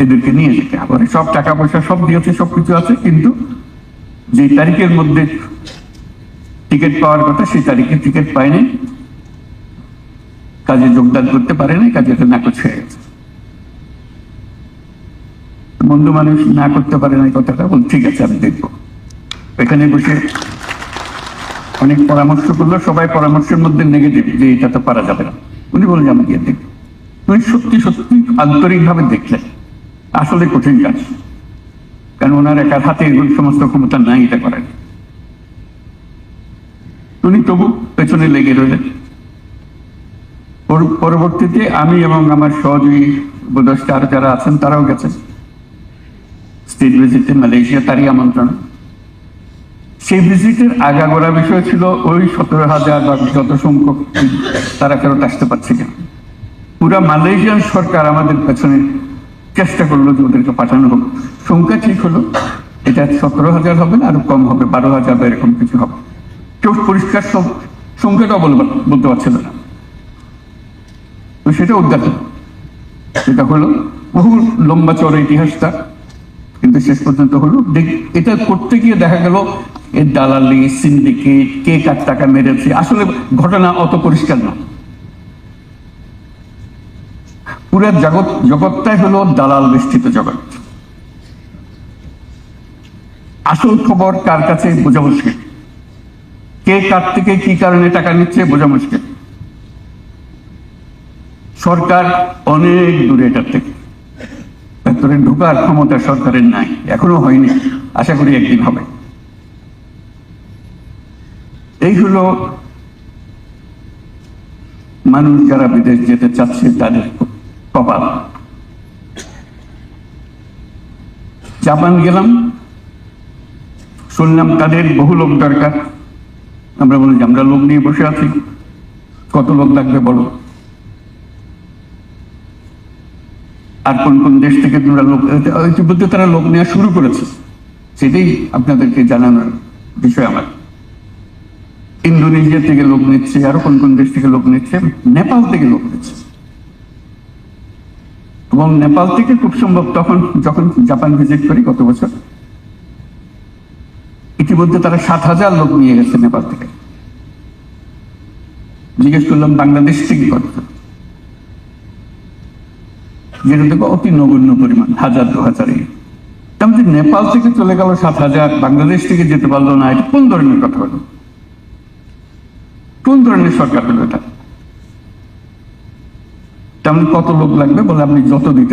এদেরকে নিয়ে যেতে হবে। সব টাকা পয়সা সব দিয়েছে, সবকিছু আছে, কিন্তু যে তারিখের মধ্যে টিকিট পাওয়ার কথা সেই তারিখে টিকিট পায়নি, কাজে যোগদান করতে পারেনি, কাজে এটা নাকচ হয়ে গেছে। বন্ধু মানুষ না করতে পারে না কথাটা, বল ঠিক আছে আমি দেখবো। এখানে বসে অনেক পরামর্শ করলো, সবাই পরামর্শের মধ্যে নেগেটিভ, যে এটা তো পারা যাবে না। উনি বললেন আমি গিয়ে দেখবো। উনি সত্যি সত্যি আন্তরিকভাবে দেখলেন আসলে কঠিন কাজ, কারণ ওনার একার হাতে এগুলো সমস্ত ক্ষমতা নাই এটা করেন। উনি তবু পেছনে লেগে রইলেন। পরবর্তীতে আমি এবং আমার সহযোগী উপদেষ্টা আরো যারা আছেন তারাও গেছেন স্টেট ভিজিটে মালয়েশিয়া, তারই আমন্ত্রণ। সেই ভিজিটের আগাগোড়া বিষয় ছিল ওই 17,000 বা যত সংখ্যক তারা ফেরত আসতে পারছে কিনা। পুরা মালয়েশিয়ান সরকার আমাদের পেছনে চেষ্টা করলো যে ওদেরকে পাঠানো হোক। সংখ্যা ঠিক হলো, এটা 17,000 হবে না, আরো কম হবে, 12,000 বা এরকম কিছু হবে। কেউ পরিষ্কার সংখ্যাটাও বলতে পারছিল না। তো সেটা উদ্ঘাটন, সেটা হলো বহু লম্বা চড়া ইতিহাসটা, কিন্তু শেষ পর্যন্ত হলো। এটা করতে গিয়ে দেখা গেল এর দালালি, সিন্ডিকেট, কে কার টাকা মেরেছে, আসলে ঘটনা অত পরিষ্কার না। পুরো জগৎটাই হলো দালাল বেষ্টিত জগৎ। আসল খবর কার কাছে বোঝা মুশকিল, কে কার থেকে কি কারণে টাকা নিচ্ছে বোঝা মুশকিল। সরকার অনেক দূরে এটার থেকে, ভেতরে ঢোকার ক্ষমতা সরকারের নাই, এখনো হয়নি, আশা করি একদিন হবে। এই হলো মানুষ যারা বিদেশ যেতে চাচ্ছে তাদের কপাল। জাপান গেলাম, শুনলাম তাদের বহু লোক দরকার। আমরা বলি যে আমরা লোক নিয়ে বসে আছি, কত লোক লাগবে বলো। আর কোন কোন দেশ থেকে লোক, ইতিমধ্যে তারা লোক নেওয়া শুরু করেছে, সেটাই আপনাদেরকে জানানোর বিষয় আমার। ইন্দোনেশিয়া থেকে লোক নিচ্ছে, আরো কোন কোন দেশ থেকে লোক নিচ্ছে, নেপাল থেকে লোক নিচ্ছে। এবং নেপাল থেকে খুব সম্ভব যখন জাপান ভিজিট করি গত বছর, ইতিমধ্যে তারা 7,000 লোক নিয়ে গেছে নেপাল থেকে। জিজ্ঞেস করলাম বাংলাদেশ থেকে কত, যেটা দেখো অতি নগণ্য পরিমাণ, 1,000 2,000। তেমন নেপাল থেকে চলে গেল 7,000, বাংলাদেশ থেকে যেতে পারলো না, এটা কোন ধরনের কথা হলো? কোন ধরনের সরকার হলো এটা? তেমন কত লোক লাগবে বলে আপনি যত দিতে